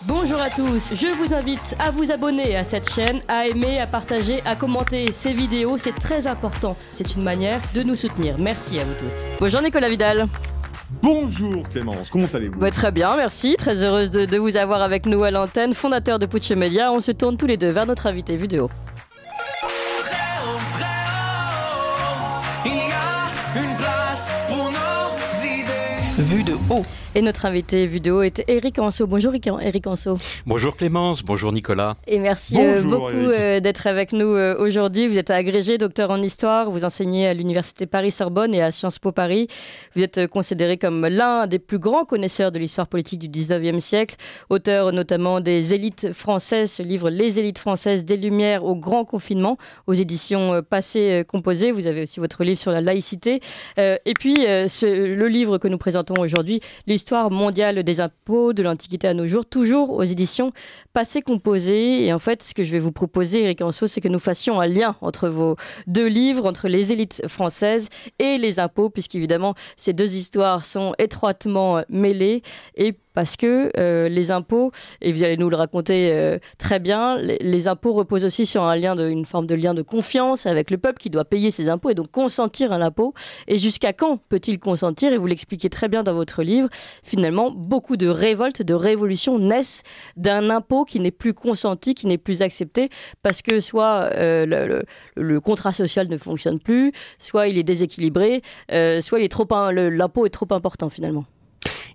Bonjour à tous, je vous invite à vous abonner à cette chaîne, à aimer, à partager, à commenter ces vidéos, c'est très important. C'est une manière de nous soutenir. Merci à vous tous. Bonjour Nicolas Vidal. Bonjour Clémence, comment allez-vous ? Très bien, merci. Très heureuse de vous avoir avec nous à l'antenne. Fondateur de Pucci Media, on se tourne tous les deux vers notre invité vidéo. Vue de haut. Et notre invité vidéo est Éric Anso. Bonjour Éric Anso. Bonjour Clémence, bonjour Nicolas. Et merci beaucoup d'être avec nous aujourd'hui. Vous êtes agrégé, docteur en histoire, vous enseignez à l'Université Paris-Sorbonne et à Sciences Po Paris. Vous êtes considéré comme l'un des plus grands connaisseurs de l'histoire politique du 19e siècle, auteur notamment des élites françaises, ce livre Les élites françaises des Lumières au grand confinement, aux éditions Passé Composé. Vous avez aussi votre livre sur la laïcité. Et puis le livre que nous présentons aujourd'hui, l'histoire mondiale des impôts de l'Antiquité à nos jours, toujours aux éditions Passé Composé. Et en fait, ce que je vais vous proposer, Éric Anso, c'est que nous fassions un lien entre vos deux livres, entre les élites françaises et les impôts, puisqu'évidemment, ces deux histoires sont étroitement mêlées. Et parce que les impôts, et vous allez nous le raconter très bien, les impôts reposent aussi sur une forme de lien de confiance avec le peuple qui doit payer ses impôts et donc consentir à l'impôt. Et jusqu'à quand peut-il consentir ? Et vous l'expliquez très bien dans votre livre. Finalement, beaucoup de révoltes, de révolutions naissent d'un impôt qui n'est plus consenti, qui n'est plus accepté, parce que soit le contrat social ne fonctionne plus, soit il est déséquilibré, soit l'impôt est trop important finalement.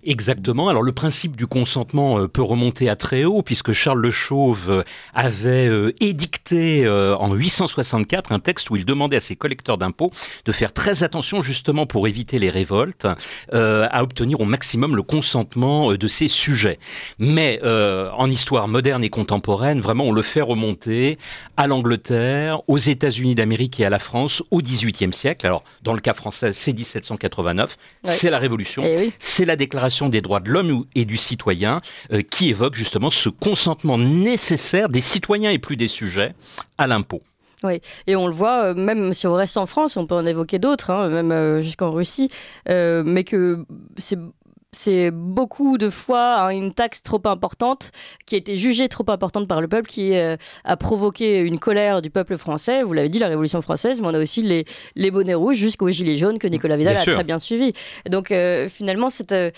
Exactement. Alors le principe du consentement peut remonter à très haut, puisque Charles Le Chauve avait édicté en 864 un texte où il demandait à ses collecteurs d'impôts de faire très attention justement pour éviter les révoltes, à obtenir au maximum le consentement de ses sujets. Mais en histoire moderne et contemporaine, vraiment on le fait remonter à l'Angleterre, aux États-Unis d'Amérique et à la France au XVIIIe siècle. Alors dans le cas français, c'est 1789, c'est la Révolution, c'est la Déclaration des droits de l'homme et du citoyen qui évoque justement ce consentement nécessaire des citoyens et plus des sujets à l'impôt. Oui, et on le voit, même si on reste en France, on peut en évoquer d'autres, même jusqu'en Russie, mais que c'est beaucoup de fois une taxe trop importante qui a été jugée trop importante par le peuple, qui a provoqué une colère du peuple français. Vous l'avez dit, la Révolution française, mais on a aussi les bonnets rouges jusqu'aux gilets jaunes que Nicolas Vidal a très bien suivi. Donc finalement, ce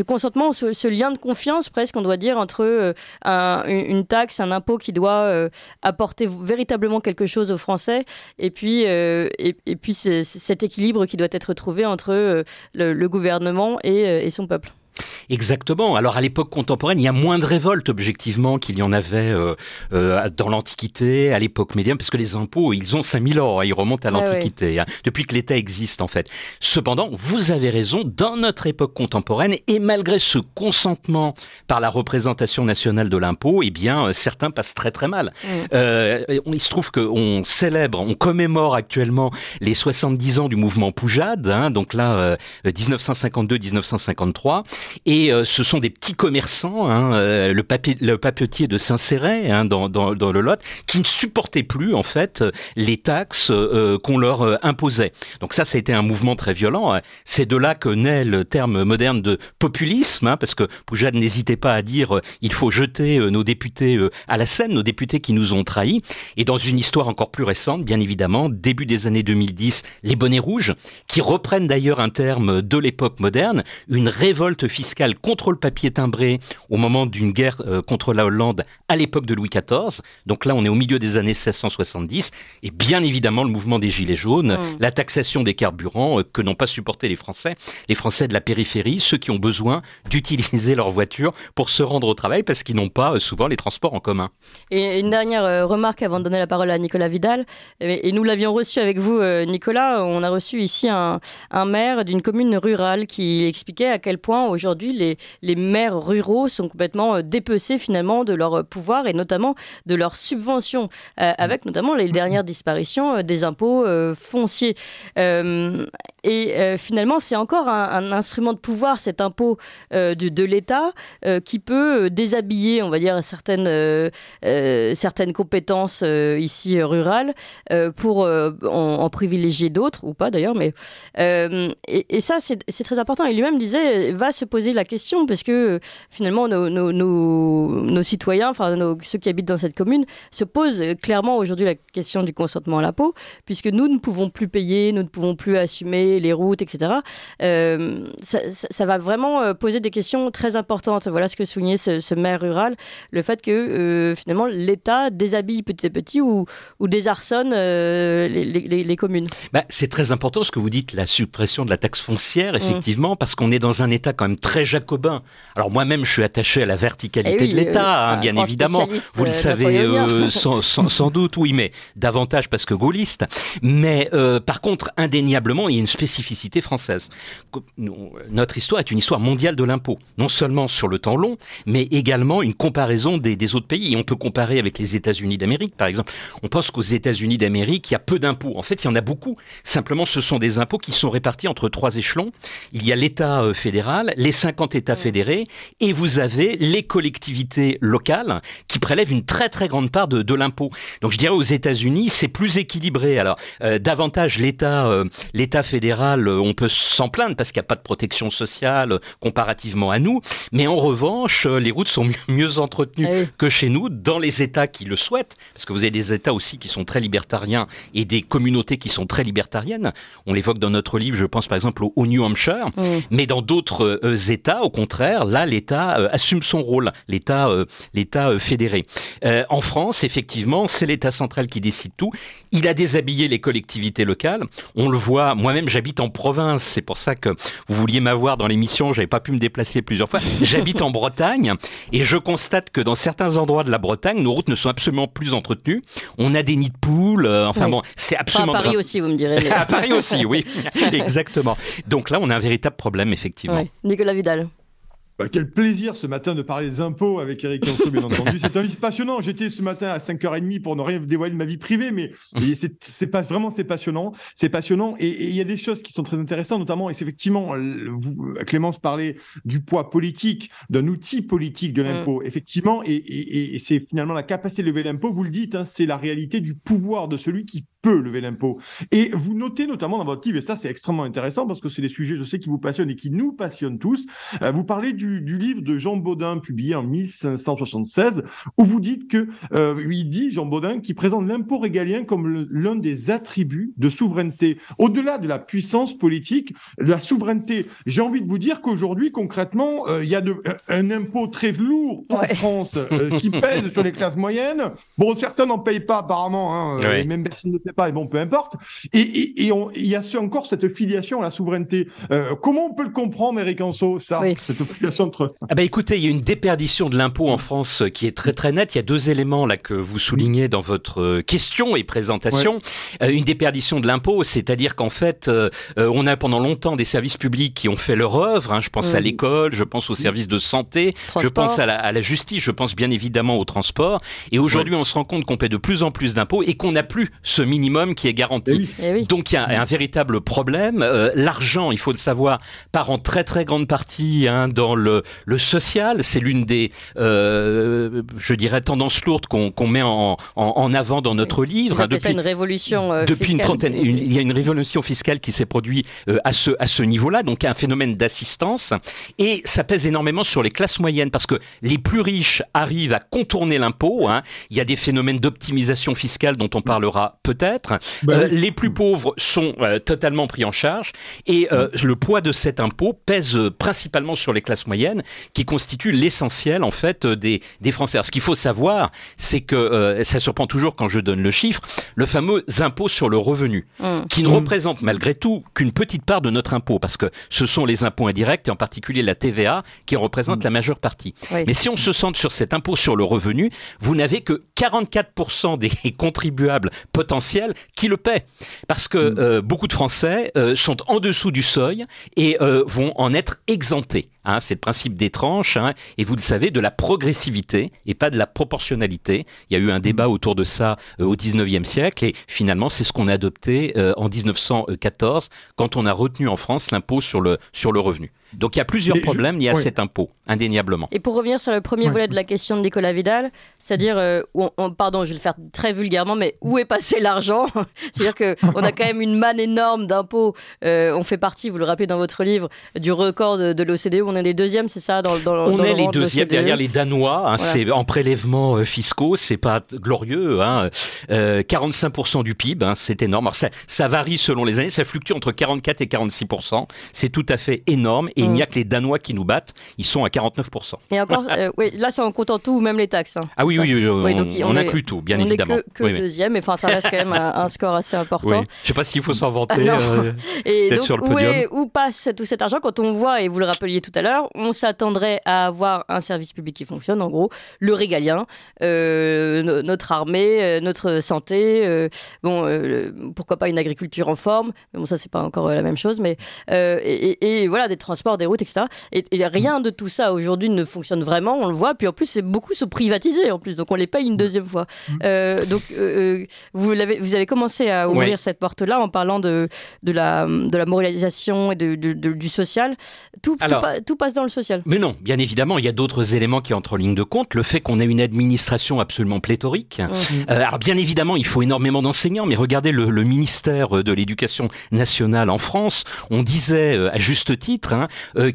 consentement, ce lien de confiance presque, on doit dire, entre une taxe, un impôt qui doit apporter véritablement quelque chose aux Français, et puis cet équilibre qui doit être trouvé entre le gouvernement et son peuple. Exactement. Alors à l'époque contemporaine, il y a moins de révoltes objectivement qu'il y en avait dans l'Antiquité, à l'époque médiévale, parce que les impôts, ils ont 5000 ans, ils remontent à l'Antiquité, depuis que l'État existe en fait. Cependant, vous avez raison, dans notre époque contemporaine, et malgré ce consentement par la représentation nationale de l'impôt, eh bien certains passent très très mal. Il se trouve qu'on commémore actuellement les 70 ans du mouvement Poujade, donc là 1952-1953. Et ce sont des petits commerçants, le papetier de Saint-Céré, dans le Lot, qui ne supportaient plus en fait les taxes qu'on leur imposait. Donc ça a été un mouvement très violent. C'est de là que naît le terme moderne de populisme, parce que Poujade n'hésitait pas à dire il faut jeter nos députés à la Seine, nos députés qui nous ont trahis. Et dans une histoire encore plus récente, bien évidemment, début des années 2010, les bonnets rouges, qui reprennent d'ailleurs un terme de l'époque moderne, une révolte fiscale contre le papier timbré au moment d'une guerre contre la Hollande à l'époque de Louis XIV. Donc là, on est au milieu des années 1670. Et bien évidemment, le mouvement des Gilets jaunes, la taxation des carburants que n'ont pas supporté les Français de la périphérie, ceux qui ont besoin d'utiliser leur voiture pour se rendre au travail parce qu'ils n'ont pas souvent les transports en commun. Et une dernière remarque avant de donner la parole à Nicolas Vidal. Et nous l'avions reçu avec vous, Nicolas. On a reçu ici un maire d'une commune rurale qui expliquait à quel point aujourd'hui les maires ruraux sont complètement dépecés finalement de leur pouvoir et notamment de leurs subventions, avec notamment les dernières disparitions des impôts fonciers. finalement, c'est encore un instrument de pouvoir, cet impôt de l'État, qui peut déshabiller, on va dire, certaines compétences ici rurales pour en privilégier d'autres, ou pas d'ailleurs, mais et ça, c'est très important. Et lui-même disait, va se poser la question, parce que finalement, nos citoyens, enfin ceux qui habitent dans cette commune, se posent clairement aujourd'hui la question du consentement à l'impôt, puisque nous ne pouvons plus payer, nous ne pouvons plus assumer les routes, etc. Ça va vraiment poser des questions très importantes. Voilà ce que soulignait ce maire rural, le fait que finalement l'État déshabille petit à petit ou désarçonne les communes. C'est très important ce que vous dites, la suppression de la taxe foncière, effectivement, parce qu'on est dans un État quand même très jacobin. Alors moi-même, je suis attaché à la verticalité de l'État, bien évidemment. Vous le savez sans doute, oui, mais davantage parce que gaulliste. Mais par contre, indéniablement, il y a une spécificité française. Notre histoire est une histoire mondiale de l'impôt, non seulement sur le temps long, mais également une comparaison des autres pays. Et on peut comparer avec les États-Unis d'Amérique, par exemple. On pense qu'aux États-Unis d'Amérique, il y a peu d'impôts. En fait, il y en a beaucoup. Simplement, ce sont des impôts qui sont répartis entre 3 échelons. Il y a l'État fédéral, les 50 États fédérés, et vous avez les collectivités locales qui prélèvent une très très grande part de l'impôt. Donc je dirais aux États-Unis, c'est plus équilibré. Alors davantage l'État fédéral, on peut s'en plaindre parce qu'il n'y a pas de protection sociale comparativement à nous, mais en revanche, les routes sont mieux entretenues que chez nous, dans les États qui le souhaitent, parce que vous avez des États aussi qui sont très libertariens et des communautés qui sont très libertariennes. On l'évoque dans notre livre, je pense par exemple au New Hampshire, mais dans d'autres États, au contraire, là l'État assume son rôle, l'État fédéré. En France, effectivement, c'est l'État central qui décide tout. Il a déshabillé les collectivités locales. On le voit, moi-même j'habite en province, c'est pour ça que vous vouliez m'avoir dans l'émission, j'avais pas pu me déplacer plusieurs fois. J'habite en Bretagne et je constate que dans certains endroits de la Bretagne, nos routes ne sont absolument plus entretenues. On a des nids de poules, bon, c'est absolument... Enfin, à Paris aussi, vous me direz. Mais... à Paris aussi, oui, exactement. Donc là, on a un véritable problème, effectivement. Ouais. Nicolas Vidal. Quel plaisir ce matin de parler des impôts avec Éric Canso, bien entendu. C'est un livre passionnant. J'étais ce matin à 5h30 pour ne rien dévoiler de ma vie privée, mais c'est passionnant. C'est passionnant. Et il y a des choses qui sont très intéressantes, notamment, et c'est effectivement, Clémence parlait du poids politique, d'un outil politique de l'impôt. Effectivement, et c'est finalement la capacité de lever l'impôt, vous le dites, hein, c'est la réalité du pouvoir de celui qui peut lever l'impôt. Et vous notez notamment dans votre livre, et ça c'est extrêmement intéressant parce que c'est des sujets, je sais, qui vous passionnent et qui nous passionnent tous, vous parlez du livre de Jean Bodin, publié en 1576, où vous dites que, il dit, Jean Bodin, qui présente l'impôt régalien comme l'un des attributs de souveraineté. Au-delà de la puissance politique, de la souveraineté, j'ai envie de vous dire qu'aujourd'hui, concrètement, il y a un impôt très lourd en France qui pèse sur les classes moyennes. Bon, certains n'en payent pas apparemment, et même Bercy ne le fait pas, et bon, peu importe. Et il y a encore cette filiation à la souveraineté. Comment on peut le comprendre, Éric Canso, cette filiation entre... Écoutez, il y a une déperdition de l'impôt en France qui est très très nette. Il y a 2 éléments là que vous soulignez dans votre question et présentation. Une déperdition de l'impôt, c'est-à-dire qu'en fait, on a pendant longtemps des services publics qui ont fait leur œuvre. Hein. Je pense à l'école, je pense aux services de santé, transport. Je pense à la justice, je pense bien évidemment au transport. Et aujourd'hui, on se rend compte qu'on paie de plus en plus d'impôts et qu'on n'a plus ce minimum qui est garanti. Donc il y a un véritable problème. L'argent, il faut le savoir, part en très très grande partie dans le social. C'est l'une des, je dirais, tendances lourdes qu'on met en avant dans notre livre. Depuis une révolution depuis fiscale. Une trentaine, il y a une révolution fiscale qui s'est produite à ce niveau-là, donc un phénomène d'assistance. Et ça pèse énormément sur les classes moyennes parce que les plus riches arrivent à contourner l'impôt. Hein. Il y a des phénomènes d'optimisation fiscale dont on parlera peut-être. Les plus pauvres sont totalement pris en charge et le poids de cet impôt pèse principalement sur les classes moyennes qui constituent l'essentiel en fait des Français. Alors, ce qu'il faut savoir, c'est que ça surprend toujours quand je donne le chiffre, le fameux impôt sur le revenu qui ne représente malgré tout qu'une petite part de notre impôt parce que ce sont les impôts indirects et en particulier la TVA qui en représente la majeure partie. Mais si on se centre sur cet impôt sur le revenu, vous n'avez que 44% des contribuables potentiels qui le paient. Parce que beaucoup de Français sont en dessous du seuil et vont en être exemptés. Hein, c'est le principe des tranches, hein, et vous le savez, de la progressivité et pas de la proportionnalité. Il y a eu un débat autour de ça au 19e siècle, et finalement, c'est ce qu'on a adopté en 1914, quand on a retenu en France l'impôt sur le revenu. Donc il y a plusieurs problèmes liés à cet impôt, indéniablement. Et pour revenir sur le premier volet de la question de Nicolas Vidal, c'est-à-dire, pardon, je vais le faire très vulgairement, mais où est passé l'argent ? C'est-à-dire qu'on a quand même une manne énorme d'impôts. On fait partie, vous le rappelez dans votre livre, du record de l'OCDE. On est les deuxièmes, c'est ça On est les deuxièmes derrière les Danois. Hein, voilà. C'est en prélèvements fiscaux, c'est pas glorieux. Hein, 45% du PIB, hein, c'est énorme. Alors ça varie selon les années, ça fluctue entre 44 et 46%. C'est tout à fait énorme. Et il n'y a que les Danois qui nous battent, ils sont à 49%. Et encore, oui, là c'est en comptant tout, même les taxes. Hein, ah oui, on inclut tout, bien évidemment. On n'est que deuxième, mais enfin ça reste quand même un score assez important. Oui. Je ne sais pas s'il faut s'en vanter et donc, sur le podium. Où passe tout cet argent quand on voit, et vous le rappeliez tout à l'heure, on s'attendrait à avoir un service public qui fonctionne, en gros, le régalien, notre armée, notre santé, pourquoi pas une agriculture en forme, mais bon ça c'est pas encore la même chose, mais et voilà, des transports, des routes, etc. Et rien de tout ça aujourd'hui ne fonctionne vraiment, on le voit. Puis en plus, c'est beaucoup se privatiser en plus, donc on les paye une deuxième fois. Vous avez commencé à ouvrir cette porte-là en parlant de la moralisation et du social. Tout passe dans le social. Mais non, bien évidemment, il y a d'autres éléments qui entrent en ligne de compte. Le fait qu'on ait une administration absolument pléthorique. Alors bien évidemment, il faut énormément d'enseignants, mais regardez le ministère de l'Éducation nationale en France. On disait à juste titre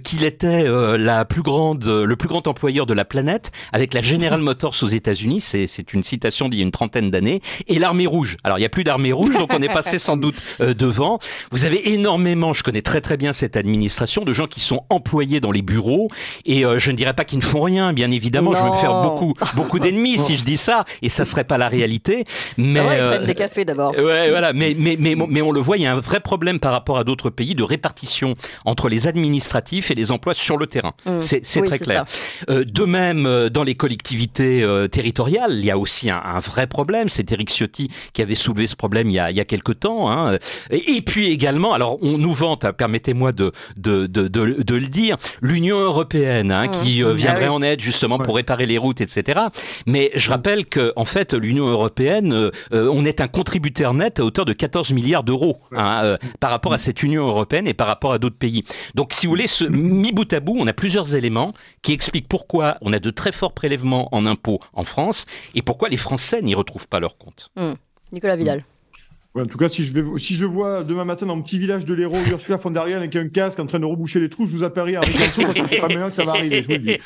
qu'il était le plus grand employeur de la planète, avec la General Motors aux États-Unis, c'est une citation d'il y a une trentaine d'années, et l'armée rouge. Alors il n'y a plus d'armée rouge, donc on est passé sans doute devant. Vous avez énormément, je connais très très bien cette administration, de gens qui sont employés dans les bureaux, et je ne dirais pas qu'ils ne font rien, bien évidemment, je vais me faire beaucoup d'ennemis si je dis ça, et ça serait pas la réalité. Mais ils prennent des cafés d'abord. Ouais, voilà, mais on le voit, il y a un vrai problème par rapport à d'autres pays de répartition entre les administratifs et les emplois sur le terrain. C'est très clair. De même, dans les collectivités territoriales, il y a aussi un vrai problème. C'est Éric Ciotti qui avait soulevé ce problème il y a quelque temps. Hein. Et puis également, alors on nous vante, permettez-moi de le dire, l'Union européenne qui viendrait en aide justement pour réparer les routes, etc. Mais je rappelle que en fait, l'Union européenne, on est un contributeur net à hauteur de 14 milliards d'euros par rapport à cette Union européenne et par rapport à d'autres pays. Donc, si vous voulez, mis bout à bout, on a plusieurs éléments qui expliquent pourquoi on a de très forts prélèvements en impôts en France et pourquoi les Français n'y retrouvent pas leur compte. Nicolas Vidal. Ouais, en tout cas, si je vois demain matin dans mon petit village de l'Hérault Ursula von der Leyen avec un casque en train de reboucher les trous, je vous appellerai avec un saut parce que c'est pas maintenant que ça va arriver, je vous le dis.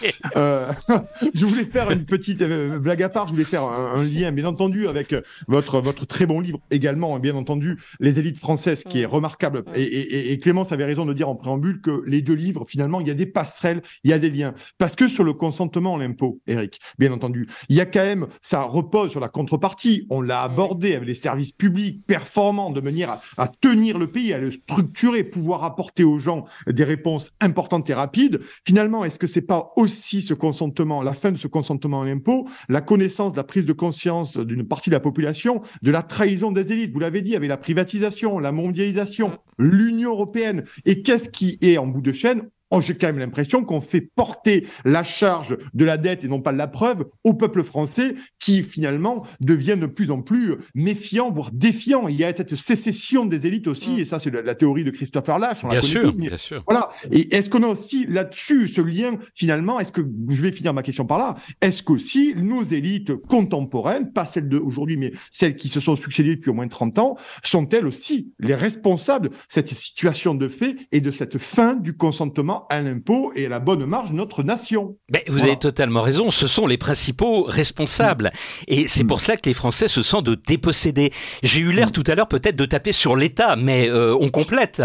Je voulais faire une petite blague à part, je voulais faire un lien, bien entendu, avec votre très bon livre également, bien entendu, Les élites françaises, qui est remarquable. Et Clémence avait raison de dire en préambule que les deux livres, finalement, il y a des passerelles, il y a des liens. Parce que sur le consentement à l'impôt, Eric, bien entendu, il y a quand même, ça repose sur la contrepartie. On l'a abordé avec les services publics, performant de manière à tenir le pays, à le structurer, pouvoir apporter aux gens des réponses importantes et rapides. Finalement, est-ce que c'est pas aussi ce consentement, la fin de ce consentement à l'impôt, la connaissance, la prise de conscience d'une partie de la population, de la trahison des élites, vous l'avez dit, avec la privatisation, la mondialisation, l'Union européenne, et qu'est-ce qui est en bout de chaîne? J'ai quand même l'impression qu'on fait porter la charge de la dette et non pas de la preuve au peuple français qui finalement devient de plus en plus méfiant, voire défiant. Il y a cette sécession des élites aussi, et ça c'est la théorie de Christopher Lasch. Bien sûr. Voilà. Et est-ce qu'on a aussi là-dessus ce lien finalement? Est-ce que, je vais finir ma question par là, est-ce qu'aussi nos élites contemporaines, pas celles d'aujourd'hui, mais celles qui se sont succédées depuis au moins 30 ans, sont-elles aussi les responsables de cette situation de fait et de cette fin du consentement à l'impôt et à la bonne marge de notre nation? Vous avez totalement raison, ce sont les principaux responsables. Et c'est pour cela que les Français se sentent dépossédés. J'ai eu l'air tout à l'heure peut-être de taper sur l'État, mais on complète.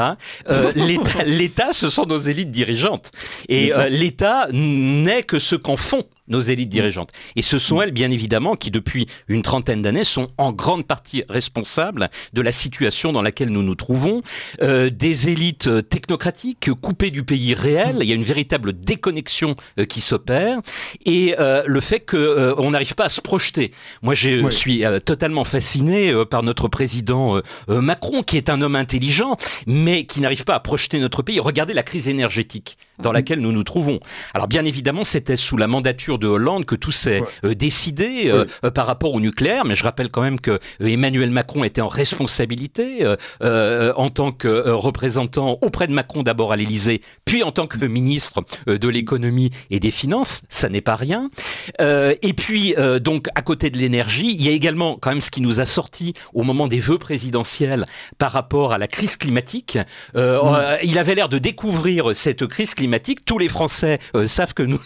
L'État, ce sont nos élites dirigeantes. Et l'État n'est que ce qu'en font nos élites dirigeantes. Et ce sont elles, bien évidemment, qui depuis une trentaine d'années sont en grande partie responsables de la situation dans laquelle nous nous trouvons. Des élites technocratiques coupées du pays réel, il y a une véritable déconnexion qui s'opère, et le fait qu'on n'arrive pas à se projeter. Moi, je suis totalement fasciné par notre président Macron, qui est un homme intelligent, mais qui n'arrive pas à projeter notre pays. Regardez la crise énergétique dans laquelle nous nous trouvons. Alors bien évidemment, c'était sous la mandature de Hollande que tout s'est décidé par rapport au nucléaire, mais je rappelle quand même que Emmanuel Macron était en responsabilité en tant que représentant auprès de Macron d'abord à l'Élysée, puis en tant que ministre de l'économie et des finances, ça n'est pas rien. Et puis donc à côté de l'énergie, il y a également quand même ce qui nous a sorti au moment des vœux présidentiels par rapport à la crise climatique. Il avait l'air de découvrir cette crise climatique. Tous les Français savent que nous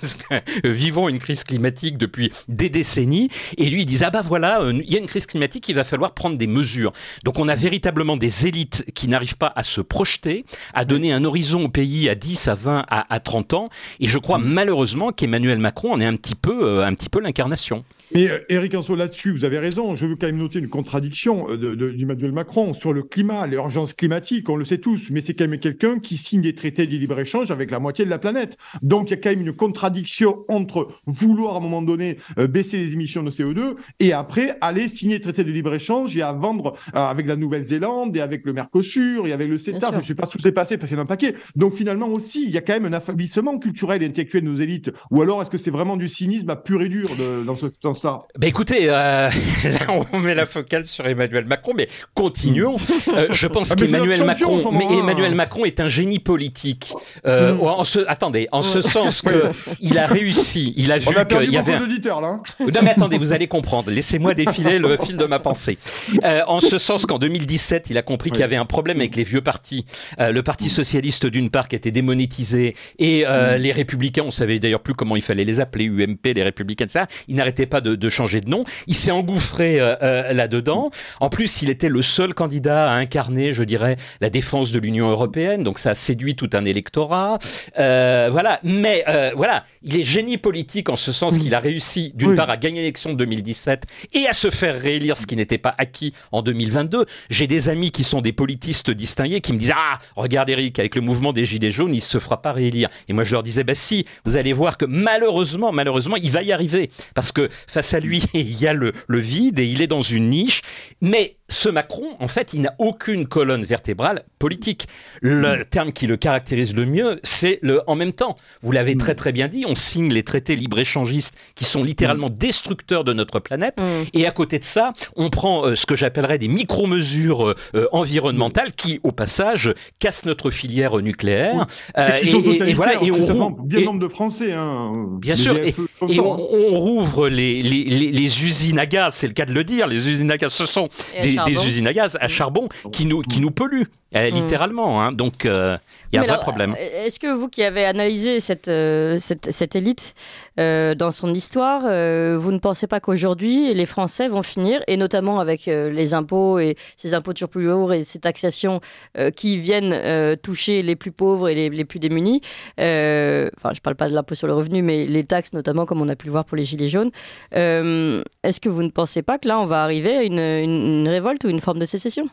vivons une crise climatique depuis des décennies, et lui il disait voilà, il y a une crise climatique, il va falloir prendre des mesures. Donc on a véritablement des élites qui n'arrivent pas à se projeter, à donner un horizon au pays à 10, à 20, à 30 ans, et je crois malheureusement qu'Emmanuel Macron en est un petit peu l'incarnation. Mais Éric Anso, là-dessus, vous avez raison. Je veux quand même noter une contradiction d'Emmanuel Macron sur le climat, l'urgence climatique, on le sait tous. Mais c'est quand même quelqu'un qui signe des traités de libre-échange avec la moitié de la planète. Donc, il y a quand même une contradiction entre vouloir, à un moment donné, baisser les émissions de CO2 et après aller signer des traités de libre-échange et à vendre avec la Nouvelle-Zélande et avec le Mercosur et avec le CETA. Je ne sais pas ce qui s'est passé parce qu'il y en a un paquet. Donc, finalement aussi, il y a quand même un affaiblissement culturel et intellectuel de nos élites. Ou alors, est-ce que c'est vraiment du cynisme à pur et dur dans ce sens-là? Ben écoutez, là on met la focale sur Emmanuel Macron, mais continuons. Je pense qu'Emmanuel Macron est un génie politique. En ce sens que il a réussi, il a vu qu'il y avait d'auditeurs là. Non mais attendez, vous allez comprendre. Laissez-moi défiler le fil de ma pensée. En ce sens qu'en 2017, il a compris qu'il y avait un problème avec les vieux partis. Le Parti socialiste d'une part qui était démonétisé et les Républicains, on savait d'ailleurs plus comment il fallait les appeler, UMP, les Républicains, ça. Il n'arrêtait pas de changer de nom. Il s'est engouffré là-dedans. En plus, il était le seul candidat à incarner, je dirais, la défense de l'Union européenne. Donc ça a séduit tout un électorat. Voilà. Mais voilà, il est génie politique en ce sens qu'il a réussi, d'une part, à gagner l'élection de 2017 et à se faire réélire, ce qui n'était pas acquis en 2022. J'ai des amis qui sont des politistes distingués qui me disent regarde Eric, avec le mouvement des Gilets jaunes, il se fera pas réélire. Et moi, je leur disais si, vous allez voir que malheureusement, il va y arriver parce que face à lui, il y a le vide et il est dans une niche. Mais ce Macron, en fait, il n'a aucune colonne vertébrale politique. Le terme qui le caractérise le mieux, c'est le « en même temps ». Vous l'avez très très bien dit, on signe les traités libre-échangistes qui sont littéralement destructeurs de notre planète. Et à côté de ça, on prend ce que j'appellerais des micro-mesures environnementales qui, au passage, cassent notre filière nucléaire. Et voilà, et on rouvre bien nombre de Français. Bien sûr, et on rouvre les usines à gaz, c'est le cas de le dire, les usines à gaz, ce sont des usines à gaz à charbon qui nous polluent. Littéralement, donc il y a un vrai problème. Est-ce que vous qui avez analysé cette élite dans son histoire, vous ne pensez pas qu'aujourd'hui les Français vont finir, et notamment avec les impôts et ces impôts toujours plus lourds et ces taxations qui viennent toucher les plus pauvres et les plus démunis, je parle pas de l'impôt sur le revenu, mais les taxes notamment, comme on a pu le voir pour les Gilets jaunes, est-ce que vous ne pensez pas que là on va arriver à une révolte ou une forme de sécession?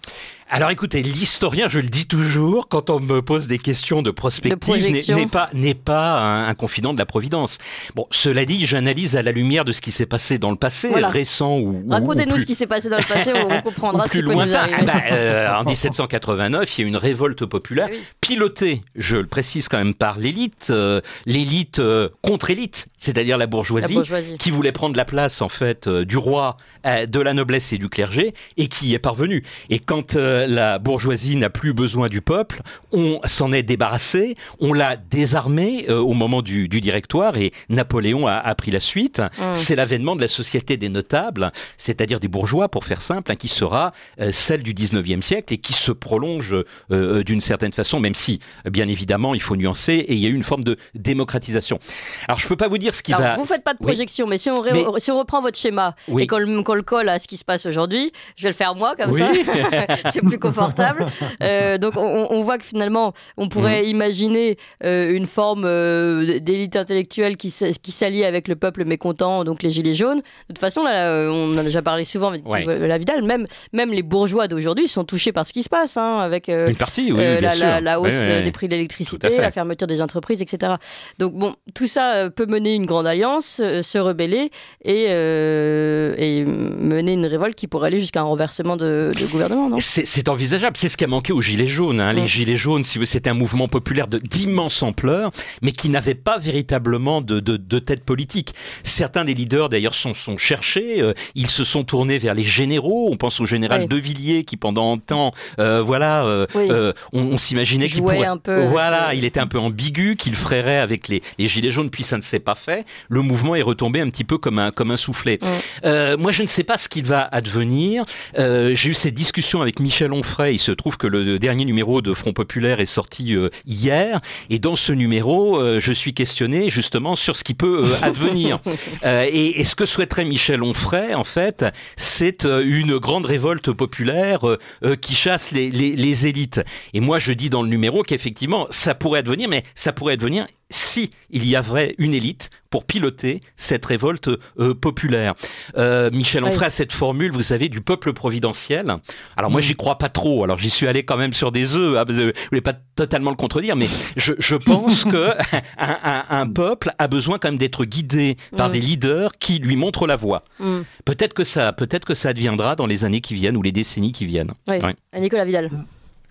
Alors écoutez, l'historien, je le dis toujours, quand on me pose des questions de prospective, n'est pas un confident de la Providence. Bon, cela dit, j'analyse à la lumière de ce qui s'est passé dans le passé, récent ou racontez-nous plus... ce qui s'est passé dans le passé, on comprendra ce qui peut nous arriver. En 1789, il y a une révolte populaire, pilotée, je le précise quand même, par l'élite contre élite, c'est-à-dire la bourgeoisie, qui voulait prendre la place en fait du roi, de la noblesse et du clergé, et qui y est parvenue. Et quand la bourgeoisie n'a plus besoin du peuple, on s'en est débarrassé, on l'a désarmé au moment du directoire, et Napoléon a pris la suite. C'est l'avènement de la société des notables, c'est-à-dire des bourgeois, pour faire simple, qui sera celle du 19e siècle et qui se prolonge d'une certaine façon, même si, bien évidemment, il faut nuancer, et il y a eu une forme de démocratisation. Alors, je peux pas vous dire ce qui va... Vous faites pas de projection, mais si on reprend votre schéma et qu'on le colle à ce qui se passe aujourd'hui, je vais le faire moi, comme ça. C'est plus confortable. Donc on voit que finalement on pourrait imaginer une forme d'élite intellectuelle qui qui s'allie avec le peuple mécontent, donc les Gilets jaunes. De toute façon, là, on en a déjà parlé souvent avec la Vidal, même les bourgeois d'aujourd'hui sont touchés par ce qui se passe, avec une partie, la hausse des prix de l'électricité, la fermeture des entreprises, etc. Donc bon, tout ça peut mener une grande alliance, se rebeller et mener une révolte qui pourrait aller jusqu'à un renversement de gouvernement, non ? C'est envisageable, c'est ce qui a manqué aux Gilets jaunes. Les Gilets jaunes, si vous, c'était un mouvement populaire d'immense ampleur, mais qui n'avait pas véritablement de tête politique. Certains des leaders, d'ailleurs, sont cherchés. Ils se sont tournés vers les généraux. On pense au général De Villiers, qui pendant un temps, on s'imaginait qu'il pourrait... un peu. Voilà, il était un peu ambigu, qu'il ferait avec les Gilets jaunes, puis ça ne s'est pas fait. Le mouvement est retombé un petit peu comme un soufflet. Moi, je ne sais pas ce qu'il va advenir. J'ai eu cette discussion avec Michel Onfray. Il se trouve que le dernier numéro de Front Populaire est sorti hier. Et dans ce numéro, je suis questionné justement sur ce qui peut advenir. Et ce que souhaiterait Michel Onfray, en fait, c'est une grande révolte populaire qui chasse les élites. Et moi, je dis dans le numéro qu'effectivement, ça pourrait advenir, mais ça pourrait advenir si il y avait une élite pour piloter cette révolte populaire. Michel Onfray a cette formule, vous savez, du peuple providentiel. Alors moi, j'y crois pas trop. Alors j'y suis allé quand même sur des œufs. Je voulais pas totalement le contredire, mais je pense que un peuple a besoin quand même d'être guidé par des leaders qui lui montrent la voie. Peut-être que ça adviendra dans les années qui viennent ou les décennies qui viennent. Nicolas Vidal.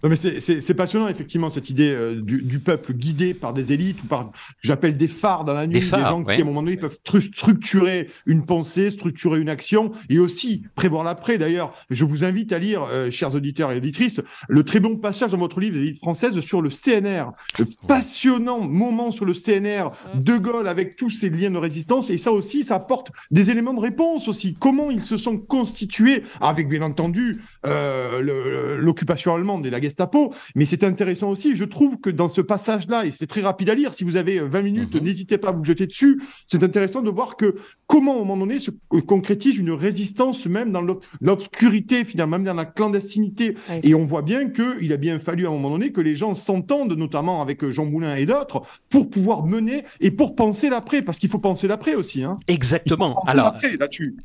Non, mais c'est passionnant, effectivement, cette idée du peuple guidé par des élites ou par, j'appelle des phares dans la nuit, des gens qui, à un moment donné, peuvent structurer une pensée, structurer une action et aussi prévoir l'après. D'ailleurs, je vous invite à lire, chers auditeurs et auditrices, le très bon passage dans votre livre des élites françaises sur le CNR. Le passionnant moment sur le CNR, De Gaulle avec tous ses liens de résistance. Et ça aussi, ça apporte des éléments de réponse aussi. Comment ils se sont constitués avec, bien entendu, l'occupation allemande et la Gestapo, mais c'est intéressant aussi. Je trouve que dans ce passage-là, et c'est très rapide à lire, si vous avez 20 minutes, n'hésitez pas à vous jeter dessus. C'est intéressant de voir que comment, à un moment donné, se concrétise une résistance même dans l'obscurité, finalement, même dans la clandestinité. Et on voit bien qu'il a bien fallu, à un moment donné, que les gens s'entendent, notamment avec Jean Moulin et d'autres, pour pouvoir mener et pour penser l'après, parce qu'il faut penser l'après aussi. Exactement. Alors,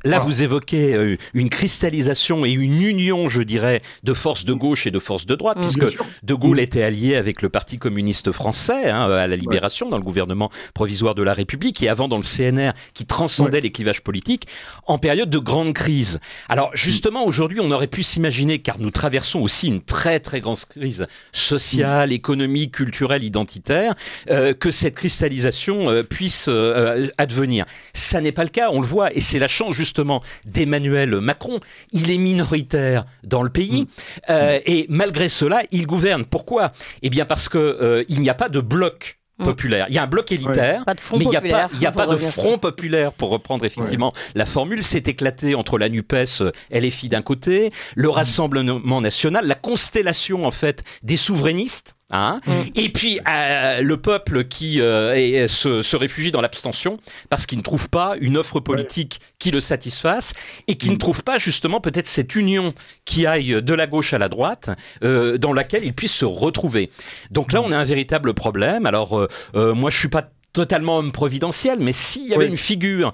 là, vous évoquez une cristallisation et une union, je dirais, de forces de gauche et de forces de droite, puisque De Gaulle était allié avec le Parti communiste français à la Libération, dans le gouvernement provisoire de la République, et avant dans le CNR, qui transcendait les clivages politiques, en période de grande crise. Alors justement, aujourd'hui, on aurait pu s'imaginer, car nous traversons aussi une très très grande crise sociale, économique, culturelle, identitaire, que cette cristallisation puisse advenir. Ça n'est pas le cas, on le voit, et c'est la chance justement d'Emmanuel Macron. Il est minoritaire dans le pays, et malgré cela, il gouverne. Pourquoi ? Eh bien parce que il n'y a pas de bloc populaire. Il y a un bloc élitaire, mais il n'y a pas de front populaire, pour reprendre effectivement la formule. C'est éclaté entre la NUPES, LFI d'un côté, le Rassemblement National, la constellation en fait des souverainistes, et puis le peuple qui se réfugie dans l'abstention parce qu'il ne trouve pas une offre politique qui le satisfasse et qui ne trouve pas justement peut-être cette union qui aille de la gauche à la droite dans laquelle il puisse se retrouver. Donc là, on a un véritable problème. Alors moi, je suis pas totalement homme providentiel, mais s'il y avait une figure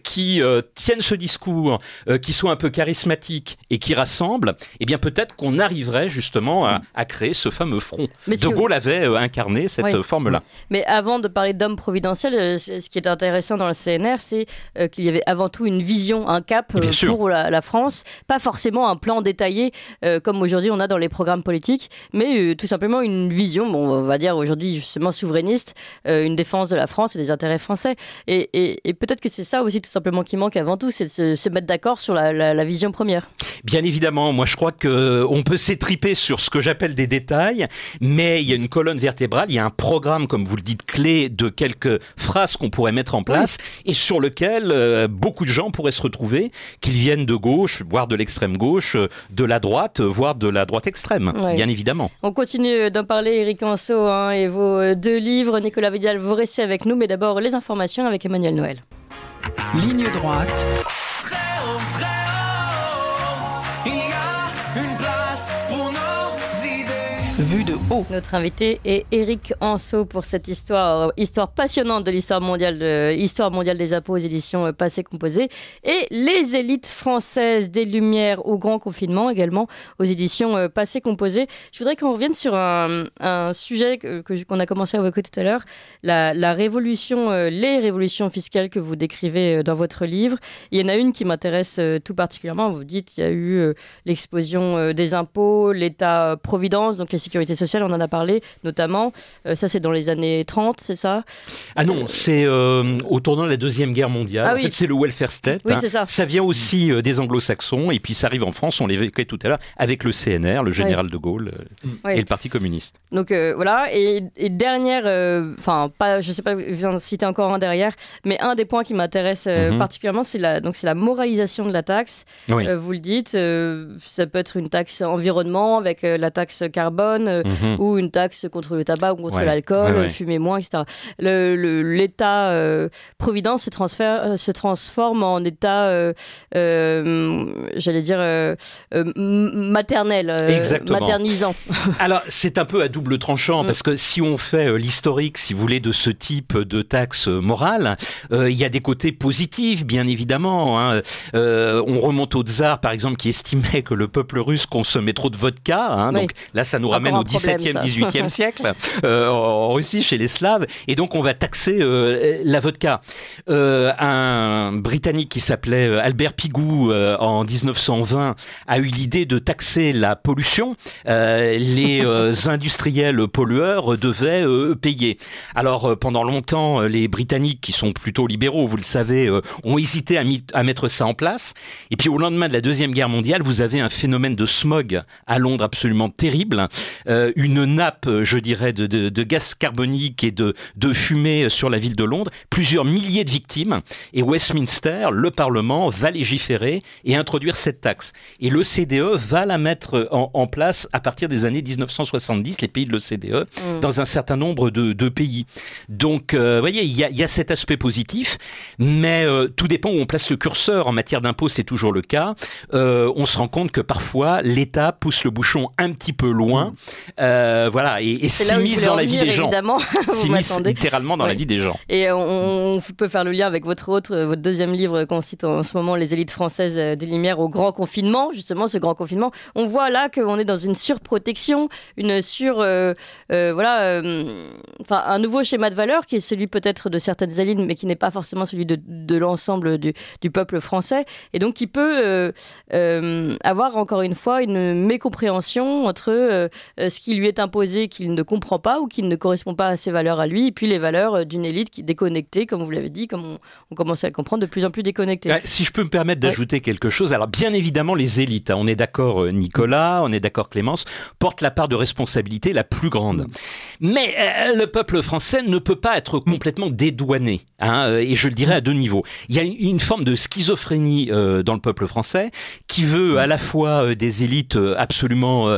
qui tienne ce discours, qui soit un peu charismatique et qui rassemble, eh bien peut-être qu'on arriverait justement à créer ce fameux front. De Gaulle avait incarné cette forme-là. Mais avant de parler d'homme providentiel, ce qui est intéressant dans le CNR, c'est qu'il y avait avant tout une vision, un cap pour la France, pas forcément un plan détaillé comme aujourd'hui on a dans les programmes politiques, mais tout simplement une vision, on va dire aujourd'hui justement souverainiste, une défense de la France et des intérêts français. Et peut-être que c'est ça aussi tout simplement qui manque avant tout, c'est de se mettre d'accord sur la vision première. Bien évidemment, moi je crois qu'on peut s'étriper sur ce que j'appelle des détails, mais il y a une colonne vertébrale, il y a un programme, comme vous le dites, clé de quelques phrases qu'on pourrait mettre en place et sur lequel beaucoup de gens pourraient se retrouver, qu'ils viennent de gauche, voire de l'extrême gauche, de la droite, voire de la droite extrême, bien évidemment. On continue d'en parler, Éric Anso, et vos 2 livres. Nicolas Vidal, vous restez avec nous, mais d'abord les informations avec Emmanuel Noël. Ligne droite. Très haut, il y a une place pour nos idées. Vue de haut. Notre invité est Éric Anseau pour cette histoire passionnante de l'histoire mondiale des impôts aux éditions Passé Composé, et les élites françaises des Lumières au grand confinement également aux éditions Passé Composé. Je voudrais qu'on revienne sur un sujet qu'on a commencé à évoquer tout à l'heure, la révolution, les révolutions fiscales que vous décrivez dans votre livre. Il y en a une qui m'intéresse tout particulièrement. Vous dites qu'il y a eu l'explosion des impôts, l'État-providence, donc les sécurités sociales, on en a parlé notamment. Ça, c'est dans les années 30, c'est ça? Ah non, c'est au tournant de la Deuxième Guerre mondiale. Ah en oui. fait, c'est le welfare state. Oui, c'est ça. Ça vient aussi des anglo-saxons, et puis ça arrive en France, on l'évoquait tout à l'heure, avec le CNR, le général de Gaulle, et le Parti communiste. Donc voilà, et dernière, je sais pas, je vais en citer encore un derrière, mais un des points qui m'intéresse particulièrement, c'est la moralisation de la taxe. Oui. Vous le dites, ça peut être une taxe environnement avec la taxe carbone, ou une taxe contre le tabac ou contre l'alcool, fumer moins, etc. L'État providence se transforme en État, j'allais dire, maternel, maternisant. Alors, c'est un peu à double tranchant, parce que si on fait l'historique, si vous voulez, de ce type de taxe morale, il y a des côtés positifs, bien évidemment. Hein. On remonte au tsar, par exemple, qui estimait que le peuple russe consommait trop de vodka. Hein. Donc là, ça nous ramène au XVIIe, XVIIIe siècle, en Russie, chez les Slaves. Et donc, on va taxer la vodka. Un Britannique qui s'appelait Albert Pigou, en 1920, a eu l'idée de taxer la pollution. Les industriels pollueurs devaient payer. Alors, pendant longtemps, les Britanniques, qui sont plutôt libéraux, vous le savez, ont hésité à mettre ça en place. Et puis, au lendemain de la Deuxième Guerre mondiale, vous avez un phénomène de smog à Londres absolument terrible. Une nappe, je dirais, de gaz carbonique et de fumée sur la ville de Londres. Plusieurs milliers de victimes. Et Westminster, le Parlement, va légiférer et introduire cette taxe. Et l'OCDE va la mettre en place à partir des années 1970, les pays de l'OCDE, dans un certain nombre de pays. Donc, vous voyez, il y a cet aspect positif, mais tout dépend où on place le curseur. En matière d'impôts, c'est toujours le cas. On se rend compte que parfois, l'État pousse le bouchon un petit peu loin, voilà, et s'immisce dans la vie des gens. S'immisce littéralement dans la vie des gens. Et on peut faire le lien avec votre deuxième livre qu'on cite en ce moment, Les élites françaises des Lumières au grand confinement. Justement, ce grand confinement, on voit là qu'on est dans une surprotection, un nouveau schéma de valeur qui est celui peut-être de certaines élites, mais qui n'est pas forcément celui de l'ensemble du peuple français, et donc qui peut avoir encore une fois une mécompréhension entre ce qui lui est imposé, qu'il ne comprend pas ou qui ne correspond pas à ses valeurs à lui, et puis les valeurs d'une élite qui est déconnectée, comme vous l'avez dit, comme on commence à le comprendre, de plus en plus déconnectée. Si je peux me permettre d'ajouter quelque chose, alors bien évidemment les élites, on est d'accord Nicolas, on est d'accord Clémence, portent la part de responsabilité la plus grande. Mais le peuple français ne peut pas être complètement dédouané, hein, et je le dirais à deux niveaux. Il y a une forme de schizophrénie dans le peuple français qui veut à la fois des élites absolument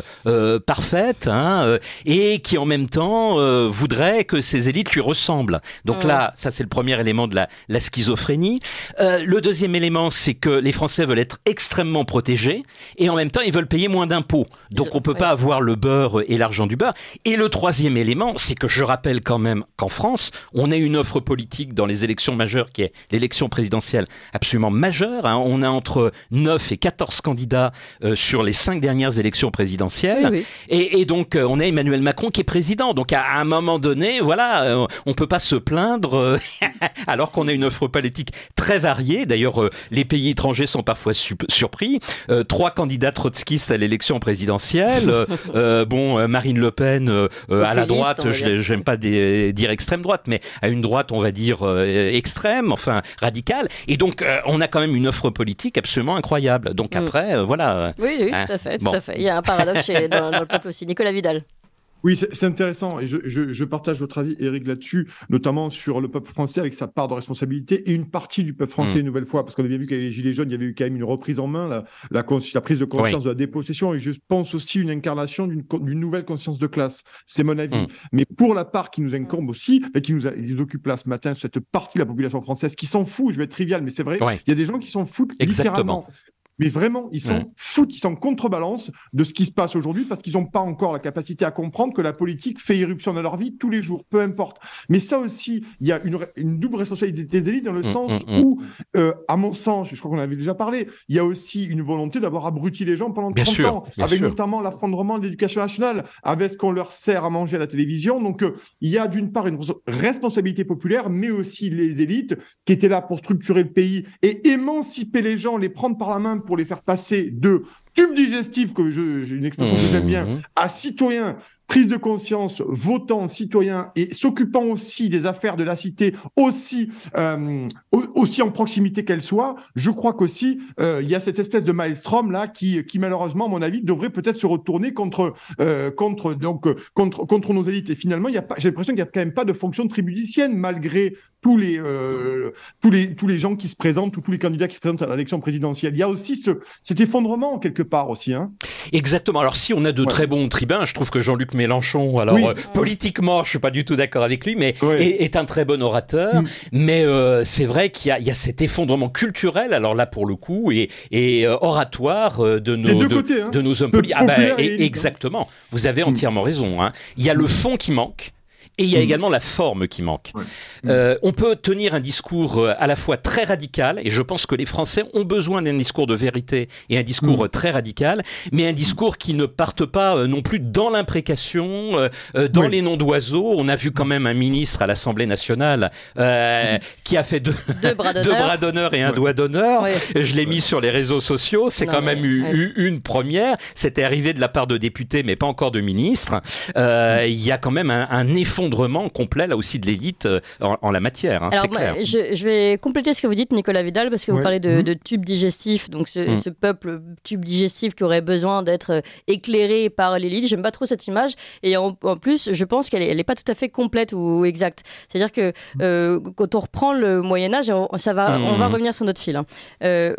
parfaites, hein, et qui en même temps voudrait que ces élites lui ressemblent. Donc là, ça c'est le premier élément de la schizophrénie. Le deuxième élément, c'est que les Français veulent être extrêmement protégés et en même temps ils veulent payer moins d'impôts. Donc on peut pas avoir le beurre et l'argent du beurre. Et le troisième élément, c'est que je rappelle quand même qu'en France, on a une offre politique dans les élections majeures qui est l'élection présidentielle absolument majeure. Hein. On a entre 9 et 14 candidats sur les 5 dernières élections présidentielles. Oui. Et donc on a Emmanuel Macron qui est président. Donc à un moment donné, voilà, on peut pas se plaindre alors qu'on a une offre politique très variée. D'ailleurs, les pays étrangers sont parfois surpris. 3 candidats trotskistes à l'élection présidentielle. Marine Le Pen à la droite, j'aime pas dire extrême droite, mais à une droite, on va dire extrême, enfin radicale. Et donc, on a quand même une offre politique absolument incroyable. Donc après, voilà. Oui, tout à fait. Il y a un paradoxe dans le peuple aussi. Nicolas Vidal. Oui, c'est intéressant et je partage votre avis, Éric, là-dessus, notamment sur le peuple français avec sa part de responsabilité et une partie du peuple français une nouvelle fois, parce qu'on avait vu qu'avec les Gilets jaunes, il y avait eu quand même une reprise en main, la prise de conscience de la dépossession, et je pense aussi une incarnation d'une nouvelle conscience de classe. C'est mon avis. Mais pour la part qui nous incombe aussi, et qui nous occupe là ce matin, cette partie de la population française qui s'en fout, je vais être trivial, mais c'est vrai, il y a des gens qui s'en foutent littéralement. Mais vraiment, ils s'en foutent, ils s'en contrebalancent de ce qui se passe aujourd'hui parce qu'ils n'ont pas encore la capacité à comprendre que la politique fait irruption dans leur vie tous les jours, peu importe. Mais ça aussi, il y a une double responsabilité des élites dans le sens où, à mon sens, je crois qu'on en avait déjà parlé, il y a aussi une volonté d'avoir abruti les gens pendant 30 ans, avec notamment l'affondrement de l'éducation nationale, avec ce qu'on leur sert à manger à la télévision. Donc, il y a d'une part une responsabilité populaire, mais aussi les élites qui étaient là pour structurer le pays et émanciper les gens, les prendre par la main pour les faire passer de tube digestif, que j'ai une expression que j'aime bien, à citoyens, prise de conscience, votant, citoyen et s'occupant aussi des affaires de la cité, aussi en proximité qu'elle soit. Je crois qu'aussi il y a cette espèce de maelstrom là qui malheureusement, à mon avis, devrait peut-être se retourner contre nos élites. Et finalement, j'ai l'impression qu'il n'y a quand même pas de fonction tribunicienne malgré tous les gens qui se présentent ou tous les candidats qui se présentent à l'élection présidentielle. Il y a aussi cet effondrement quelque part aussi. Hein. Exactement. Alors si on a de très bons tribuns, je trouve que Jean-Luc Mélenchon, alors politiquement, je suis pas du tout d'accord avec lui, mais est un très bon orateur. Mais c'est vrai qu'il y a cet effondrement culturel, alors là pour le coup, et oratoire de nos hommes politiques. Exactement. Vous avez entièrement raison. Hein. Il y a le fond qui manque. Et il y a également la forme qui manque. On peut tenir un discours à la fois très radical, et je pense que les Français ont besoin d'un discours de vérité et un discours très radical, mais un discours qui ne parte pas non plus dans l'imprécation, dans les noms d'oiseaux. On a vu quand même un ministre à l'Assemblée nationale qui a fait deux bras d'honneur et un doigt d'honneur. Je l'ai mis sur les réseaux sociaux. C'est quand même une première. C'était arrivé de la part de députés, mais pas encore de ministres. Il y a quand même un effondrement complet là aussi de l'élite en la matière, alors, c'est clair. Je vais compléter ce que vous dites, Nicolas Vidal, parce que vous parlez de tube digestif, donc ce peuple tube digestif qui aurait besoin d'être éclairé par l'élite. J'aime pas trop cette image, et en plus je pense qu'elle est pas tout à fait complète ou exacte. C'est-à-dire que quand on reprend le Moyen-Âge, on va revenir sur notre fil. Hein.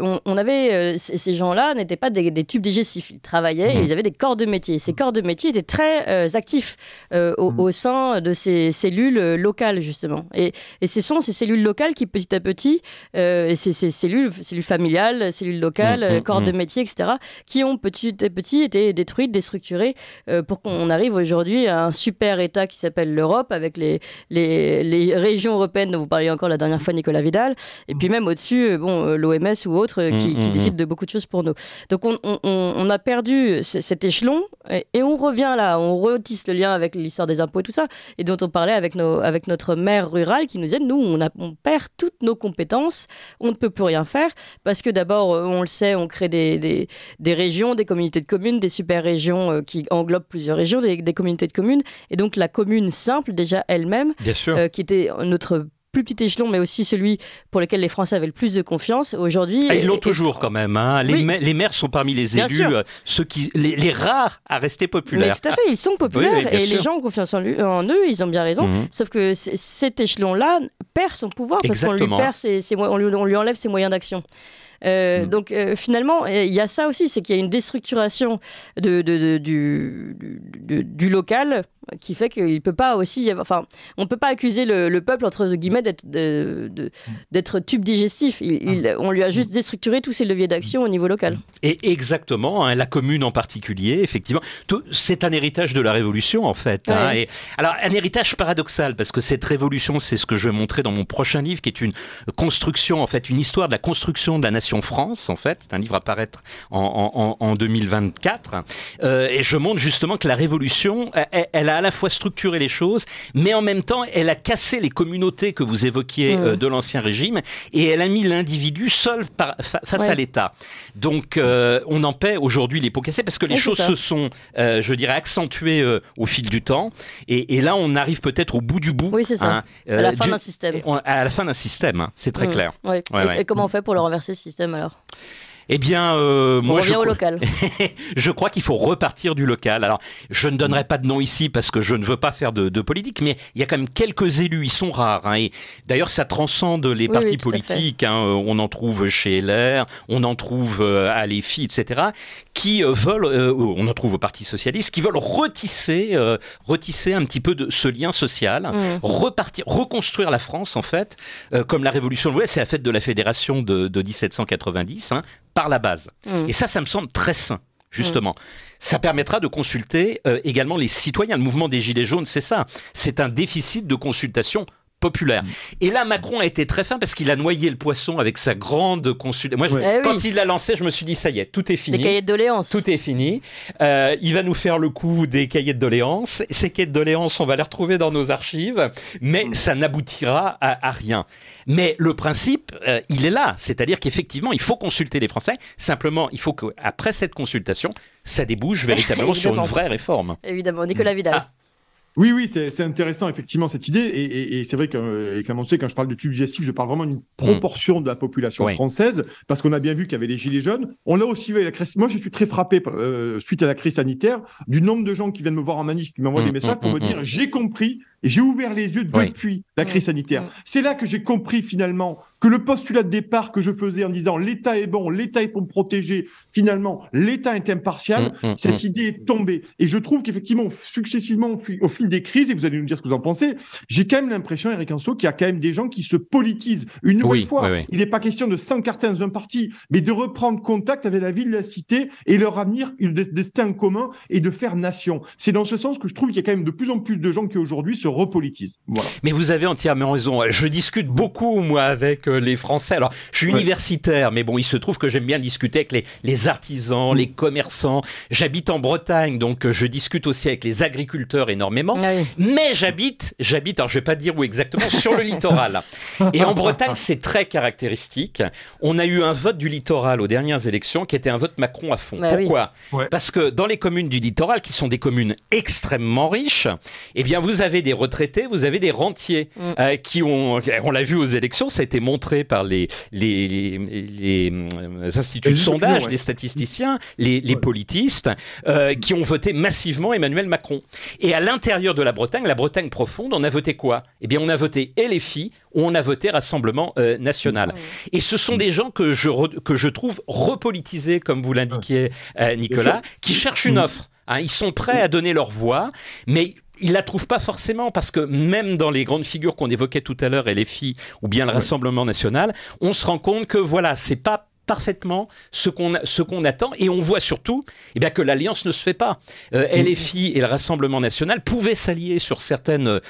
On avait ces gens-là n'étaient pas des tubes digestifs, ils travaillaient, et ils avaient des corps de métier. Ces corps de métier étaient très actifs au sein de ces cellules locales, justement. Et ce sont ces cellules locales qui, petit à petit, ces cellules familiales, cellules locales, corps de métier, etc., qui ont petit à petit été détruites, déstructurées, pour qu'on arrive aujourd'hui à un super État qui s'appelle l'Europe, avec les régions européennes dont vous parliez encore la dernière fois, Nicolas Vidal, et puis même au-dessus, l'OMS ou autres, qui décident de beaucoup de choses pour nous. Donc on a perdu cet échelon, et on revient là, on retisse le lien avec l'histoire des impôts et tout ça, et dont on parlait avec notre maire rurale qui nous disait, nous, on perd toutes nos compétences, on ne peut plus rien faire, parce que d'abord, on le sait, on crée des régions, des communautés de communes, des super régions qui englobent plusieurs régions, des communautés de communes, et donc la commune simple, déjà elle-même, qui était notre plus petit échelon, mais aussi celui pour lequel les Français avaient le plus de confiance. Aujourd'hui, ils l'ont toujours quand même. Hein. Les maires sont parmi les élus, les rares à rester populaires. Mais tout à fait, ils sont populaires et les gens ont confiance en eux, ils ont bien raison. Sauf que cet échelon-là perd son pouvoir parce qu'on lui enlève ses moyens d'action. Donc finalement, il y a ça aussi, c'est qu'il y a une déstructuration du local qui fait qu'il peut pas aussi, on peut pas accuser le peuple entre guillemets d'être tube digestif. On lui a juste déstructuré tous ses leviers d'action au niveau local. Et exactement, hein, la commune en particulier, effectivement, c'est un héritage de la Révolution en fait. Hein, et, alors un héritage paradoxal parce que cette révolution, c'est ce que je vais montrer dans mon prochain livre, qui est une construction, en fait, une histoire de la construction de la nation France, en fait. C'est un livre à paraître en 2024. Et je montre justement que la Révolution, elle a à la fois structuré les choses, mais en même temps, elle a cassé les communautés que vous évoquiez de l'Ancien Régime, et elle a mis l'individu seul face à l'État. Donc, on en paie aujourd'hui les pots cassés, parce que les choses se sont, je dirais, accentuées au fil du temps. Et là, on arrive peut-être au bout du bout. Oui, c'est ça. Hein, à la fin d'un système. À la fin d'un système, hein, c'est très clair. Ouais. Et comment on fait pour le renverser, ce système, alors ? Eh bien, moi, au local. Je crois qu'il faut repartir du local. Alors, je ne donnerai pas de nom ici parce que je ne veux pas faire de politique, mais il y a quand même quelques élus, ils sont rares. Hein, et d'ailleurs, ça transcende les partis politiques. Hein, on en trouve chez LR, on en trouve à l'EFI, etc., qui veulent, on en trouve au Parti Socialiste, qui veulent retisser un petit peu de ce lien social, reconstruire la France, en fait, comme la Révolution de l'Ouest, c'est la fête de la Fédération de 1790, hein, par la base. Et ça me semble très sain, justement. Ça permettra de consulter également les citoyens. Le mouvement des Gilets jaunes, c'est ça. C'est un déficit de consultation populaire. Et là, Macron a été très fin parce qu'il a noyé le poisson avec sa grande consultation. Moi, quand il l'a lancé, je me suis dit, ça y est, tout est fini. Les cahiers de doléances. Tout est fini. Il va nous faire le coup des cahiers de doléances. Ces cahiers de doléances, on va les retrouver dans nos archives, mais ça n'aboutira à rien. Mais le principe, il est là. C'est-à-dire qu'effectivement, il faut consulter les Français. Simplement, il faut qu'après cette consultation, ça débouche véritablement sur une vraie réforme. Évidemment. Nicolas Vidal. Oui, c'est intéressant, effectivement, cette idée. Et c'est vrai que, quand je parle de tube digestif, je parle vraiment d'une proportion de la population française, parce qu'on a bien vu qu'il y avait les Gilets jaunes. On l'a aussi vu avec la crise. Moi, je suis très frappé, suite à la crise sanitaire, du nombre de gens qui viennent me voir en manif, qui m'envoient des messages pour me dire « J'ai compris, j'ai ouvert les yeux depuis la crise sanitaire ». C'est là que j'ai compris, finalement, que le postulat de départ que je faisais en disant « L'État est bon, l'État est pour me protéger », finalement, l'État est impartial, cette idée est tombée. Et je trouve qu'effectivement, successivement, au fil des crises, et vous allez nous dire ce que vous en pensez, j'ai quand même l'impression, Eric Anso, qu'il y a quand même des gens qui se politisent. Une nouvelle fois, il n'est pas question de s'encarter dans un parti, mais de reprendre contact avec la ville, la cité, et leur avenir, le destin commun, et de faire nation. C'est dans ce sens que je trouve qu'il y a quand même de plus en plus de gens qui aujourd'hui se repolitisent. Voilà. Mais vous avez entièrement raison. Je discute beaucoup, moi, avec les Français. Alors, je suis universitaire, mais bon, il se trouve que j'aime bien discuter avec les artisans, les commerçants. J'habite en Bretagne, donc je discute aussi avec les agriculteurs énormément. Mais j'habite, alors je vais pas dire où exactement, sur le littoral. Et en Bretagne, c'est très caractéristique. On a eu un vote du littoral aux dernières élections qui était un vote Macron à fond. Pourquoi ? Parce que dans les communes du littoral, qui sont des communes extrêmement riches, eh bien, vous avez des retraités, vous avez des rentiers qui on l'a vu aux élections, ça a été montré par les instituts de sondage, les statisticiens, les politistes, qui ont voté massivement Emmanuel Macron. Et à l'intérieur de la Bretagne profonde, on a voté quoi ? Eh bien, on a voté LFI ou on a voté Rassemblement National. Et ce sont des gens que je trouve repolitisés, comme vous l'indiquiez, Nicolas, qui cherchent une offre. Ils sont prêts à donner leur voix, mais ils la trouvent pas forcément, parce que même dans les grandes figures qu'on évoquait tout à l'heure, LFI ou bien le Rassemblement National, on se rend compte que voilà, c'est pas parfaitement ce qu'on attend, et on voit surtout que l'alliance ne se fait pas. LFI et le Rassemblement National pouvaient s'allier sur certaines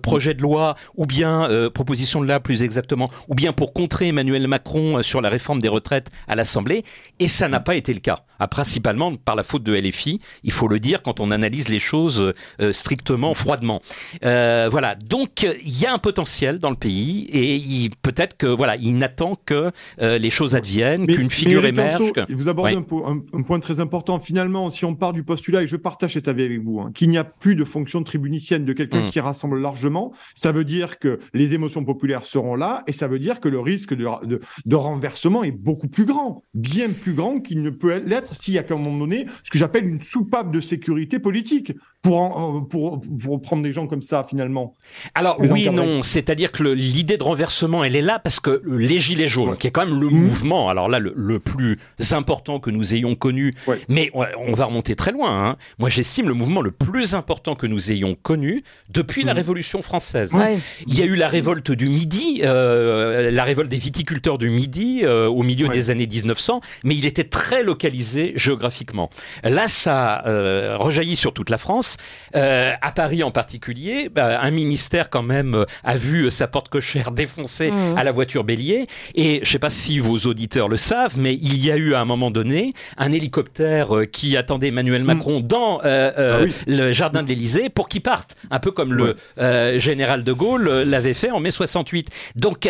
projets de loi, ou bien propositions de loi plus exactement, ou bien pour contrer Emmanuel Macron sur la réforme des retraites à l'Assemblée, et ça n'a pas été le cas. Principalement par la faute de LFI, il faut le dire, quand on analyse les choses strictement, froidement. Voilà, donc il y a un potentiel dans le pays, et peut-être que il n'attend que les choses adviennent, qu'une figure émerge. Vous abordez un point très important. Finalement, si on part du postulat, et je partage cet avis avec vous, qu'il n'y a plus de fonction tribunicienne de quelqu'un qui rassemble largement, ça veut dire que les émotions populaires seront là, et ça veut dire que le risque de renversement est beaucoup plus grand, bien plus grand qu'il ne peut l'être s'il y a qu'à un moment donné ce que j'appelle une soupape de sécurité politique pour prendre des gens comme ça, finalement. Alors oui et non, c'est-à-dire que l'idée de renversement, elle est là parce que les Gilets jaunes, qui est quand même le mouvement, alors là, le plus important que nous ayons connu, mais on va remonter très loin. Moi, j'estime le mouvement le plus important que nous ayons connu depuis la Révolution française. Il y a eu la révolte du Midi, la révolte des viticulteurs du Midi au milieu des années 1900, mais il était très localisé géographiquement. Là, ça rejaillit sur toute la France. À Paris en particulier, un ministère quand même a vu sa porte cochère défoncée à la voiture bélier. Et je ne sais pas si vos auditeurs le savent, mais il y a eu à un moment donné un hélicoptère qui attendait Emmanuel Macron dans le jardin de l'Élysée pour qu'il parte, un peu comme le général de Gaulle l'avait fait en mai 68. Donc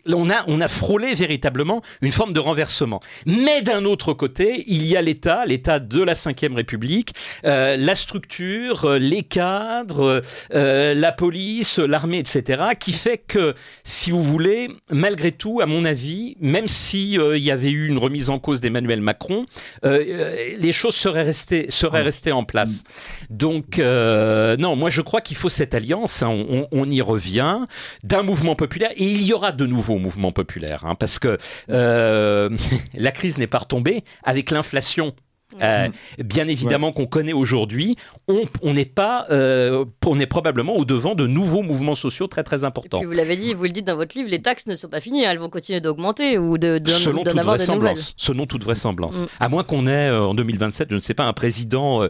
on a frôlé véritablement une forme de renversement. Mais d'un autre côté, il y a l'État de la Ve République, la structure, les cadres, la police, l'armée, etc., qui fait que, si vous voulez, malgré tout, à mon avis, même si il y avait eu une remise en cause d'Emmanuel Macron, les choses seraient restées en place. Donc, non, moi je crois qu'il faut cette alliance, on y revient, d'un mouvement populaire, et il y aura de nouveaux mouvements populaires, parce que la crise n'est pas retombée avec l'inflation. Bien évidemment qu'on connaît aujourd'hui, on est probablement au devant de nouveaux mouvements sociaux très très importants. Et puis vous l'avez dit, vous le dites dans votre livre, les taxes ne sont pas finies, elles vont continuer d'augmenter ou d'en selon toute avoir de nouvelles. Selon toute vraisemblance. À moins qu'on ait en 2027, je ne sais pas, un président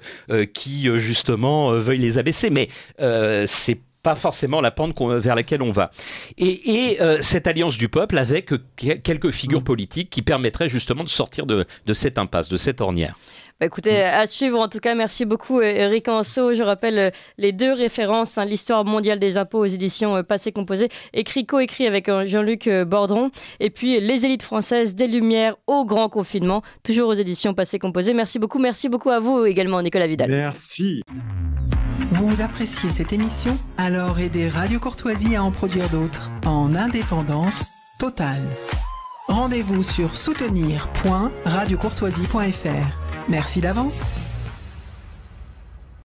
qui justement veuille les abaisser, mais c'est pas forcément la pente vers laquelle on va. Et cette alliance du peuple avec quelques figures politiques qui permettraient justement de sortir de cette impasse, de cette ornière. Bah écoutez, à suivre en tout cas. Merci beaucoup Éric Anseau. Je rappelle les 2 références, l'Histoire mondiale des impôts aux éditions Passé Composé, coécrit avec Jean-Luc Bordron, et puis Les élites françaises des Lumières au grand confinement, toujours aux éditions Passé Composé. Merci beaucoup à vous également Nicolas Vidal. Merci. Vous appréciez cette émission? Alors aidez Radio Courtoisie à en produire d'autres en indépendance totale. Rendez-vous sur soutenir.radiocourtoisie.fr. Merci d'avance.